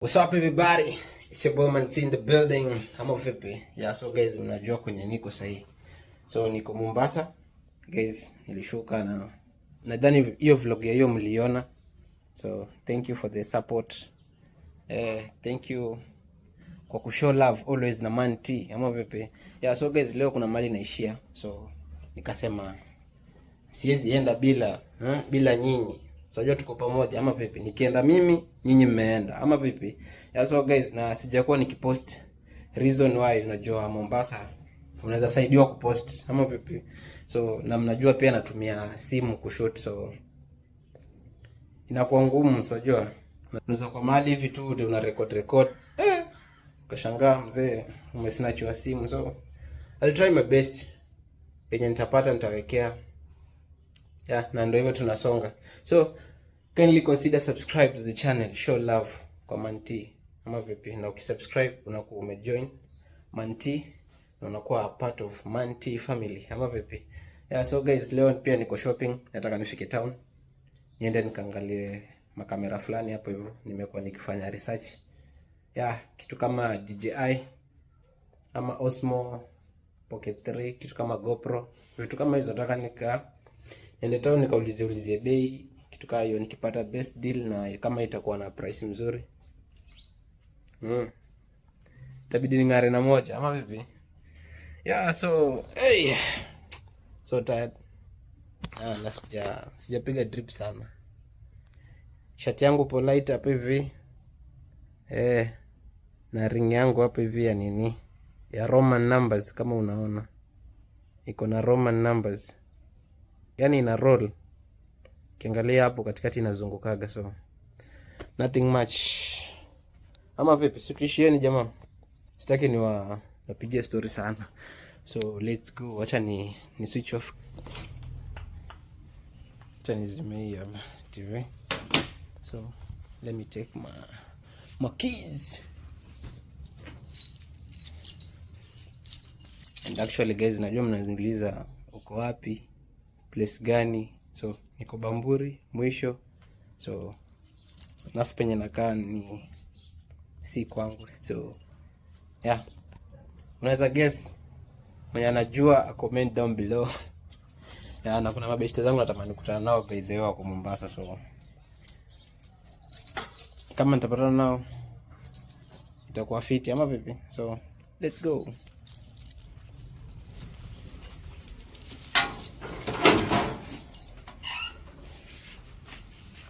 What's up everybody? It's your boy Manti in the building. Ama vipi? Yeah, so guys, mnajua kwenye niko sahi. So niko Mombasa. Guys, nilishuka na nadhani hiyo vlog ya hiyo mliona. So thank you for the support. Thank you kwa kushow love always na Manti. Ama vipi? Yeah, so guys, leo kuna mali naishia. So nikasema siwezi enda bila nyinyi. So unajua tuko pamoja ama vipi? Nikienda mimi, nyinyi mmeenda ama vipi? Yeah, so guys, na sijakuwa nikipost reason why unajua Mombasa unaweza saidiwa kupost ama vipi? So na mnajua pia natumia simu kushoot, so inakuwa ngumu. So unajua unaweza kwa mahali hivi tu una record ukashangaa mzee umesnatchwa simu. So I'll try my best, yenye nitapata nitawekea. Yeah, na ndio hivyo tunasonga. So kindly consider subscribe to the channel, show love kwa Manti ama vipi? Na ukisubscribe unakuwa umejoin Manti na unakuwa part of Manti family ama vipi? Yeah, so guys, leo pia niko shopping, nataka nifike town niende nikaangalie makamera fulani hapo hivyo. Nimekuwa nikifanya research. Yeah, kitu kama DJI ama Osmo Pocket 3, kitu kama GoPro, vitu kama hizo nataka niende town nikaulizie bei, kitu kama hiyo, nikipata best deal na kama itakuwa na price mzuri. Itabidi ning'are na moja ama vipi? Yeah, so so tired. Na sijapiga drip sana. Shati yangu polite hapa hivi. Na ring yangu hapa hivi ya nini? Ya Roman numbers, kama unaona. Iko na Roman numbers. Yaani ina roll. Kiangalia hapo katikati inazungukaga, so nothing much. Ama vipi? Situishieni jamaa. Sitaki napigia story sana. So let's go. Wacha ni switch off. Acha nizime hii TV. So let me take my keys. And actually guys, najua mnaniuliza uko wapi? Place gani? So niko Bamburi mwisho. So nafu penye nakaa ni si kwangu. So yeah, unaweza guess mwenye anajua comment down below. Yeah, na kuna mabeshte zangu natamani kukutana nao by the way wako Mombasa, so kama nitapatana nao itakuwa fiti ama vipi? So let's go.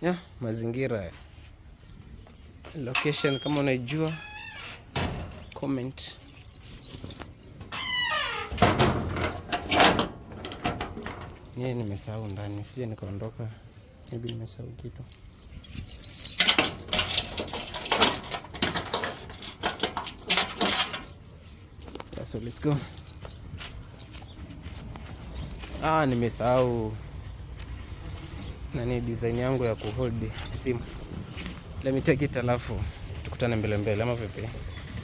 Yeah, mazingira location kama unaijua comment. Nimesahau ndani, sije nikaondoka, maybe nimesahau kitu. Yeah, so let's go. Nimesahau nani design yangu ya kuhold simu. Let me take it, alafu tukutane mbele ama vipi?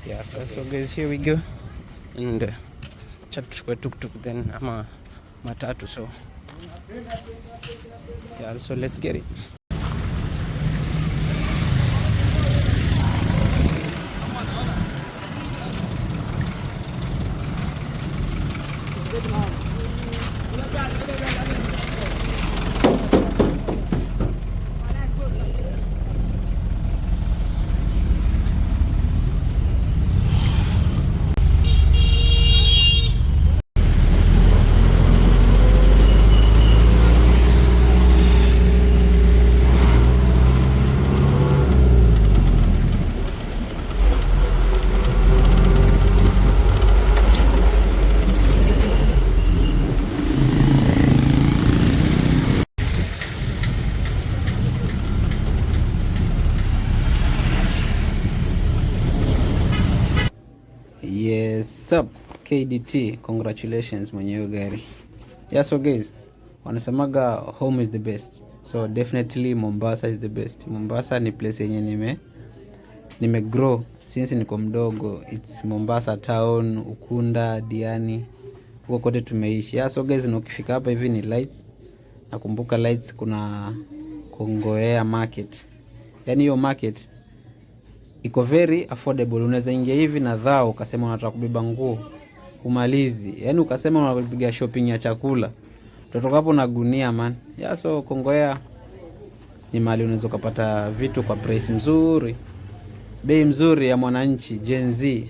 Yeah, so guys, here we go. And chat tuchukue tuk then ama matatu. So yeah, so let's get it. Yes up KDT, congratulations mwenye gari. Yeah, so guys, wanasemaga home is the best, so definitely Mombasa is the best. Mombasa ni place yenye nime grow since niko mdogo. It's Mombasa town, Ukunda, Diani, huko kote tumeishi. Yeah, so guys, ukifika hapa hivi ni lights. Nakumbuka lights kuna Kongowea market. Yaani hiyo market iko very affordable. Unaweza ingia hivi na dhao ukasema unataka kubeba nguo umalizi, yani ukasema unapiga shopping ya chakula utatoka hapo na gunia man. Yeah, so Kongowea ni mahali unaweza kupata vitu kwa price mzuri, bei mzuri ya mwananchi Gen Z.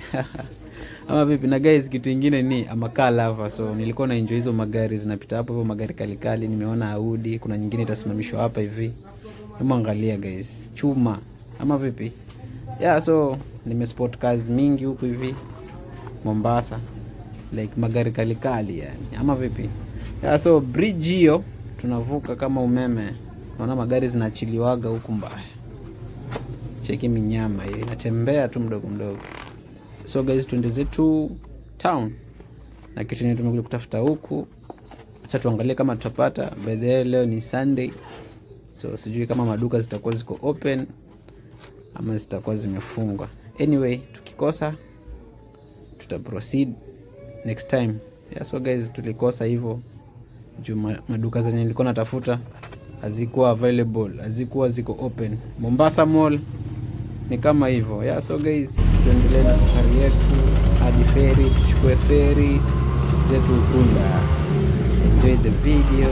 Ama vipi? Na guys, kitu kingine ni amakaa lava. So nilikuwa na enjoy hizo magari zinapita hapo hivyo, magari kali. Nimeona Audi, kuna nyingine itasimamishwa hapa hivi. Hebu angalia guys, chuma ama vipi? Yeah, so nimespot cars mingi huku hivi Mombasa, like magari kali yani, ama vipi? Yeah, so bridge hiyo tunavuka kama umeme. Naona magari zinaachiliwaga huku mbaya. Cheki minyama hiyo inatembea tu mdogo. So guys, tuende zetu town na kitu ni tumekuja kutafuta huku. Acha tuangalie kama tutapata. By the way, leo ni Sunday, so sijui kama maduka zitakuwa ziko open ama zitakuwa zimefungwa. Anyway, tukikosa tuta proceed next time. Yeah, so guys, tulikosa hivyo juu maduka zenye nilikuwa natafuta hazikuwa available, hazikuwa ziko open. Mombasa Mall ni kama hivyo. Yeah, so guys, tuendelee na safari yetu hadi ferry, tuchukue ferry zetu Ukunda. Enjoy the video.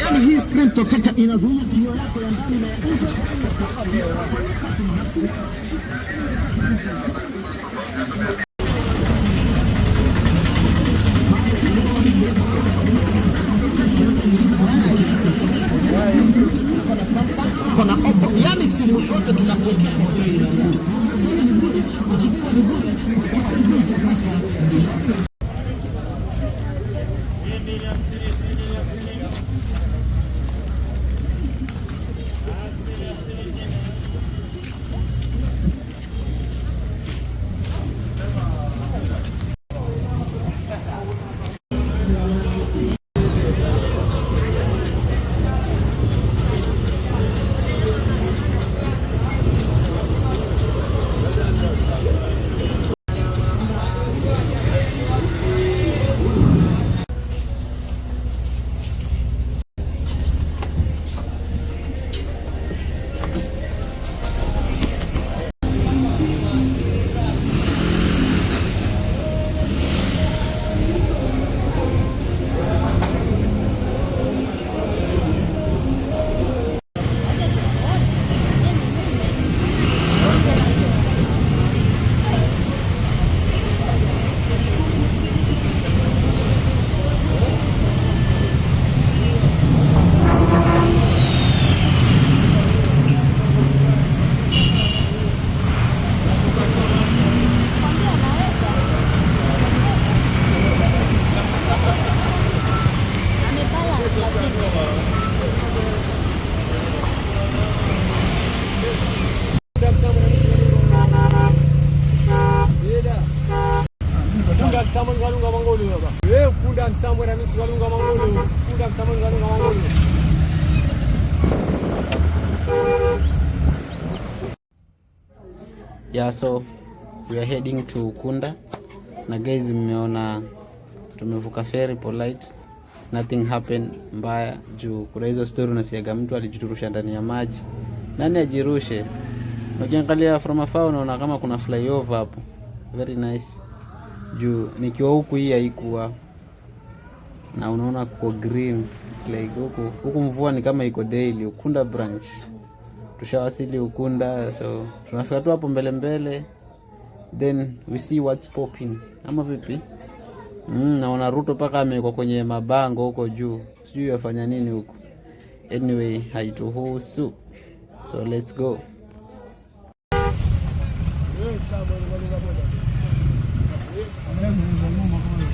Yani hii screen protector inazuia kioo yako ya ndani na nje. Kuna Oppo, yani simu zote tunakuwekea moja ile moja. Yeah, so we are heading to Ukunda. Na guys, mmeona tumevuka ferry polite, nothing happened mbaya juu kuna hizo story unasiaga mtu alijiturusha ndani ya maji. Nani ajirushe? Ukiangalia from afar unaona kama kuna flyover hapo. Very nice. Juu nikiwa huku hii haikuwa. Na unaona kwa green. It's like huku mvua ni kama iko daily. Ukunda branch. Tushawasili Ukunda, so tunafika tu hapo mbele. Then we see what's popping. Ama vipi? Naona Ruto paka amekuwa kwenye mabango huko juu. Sijui yafanya nini huko. Anyway, haituhusu. So let's go. Ameanza nyuma kama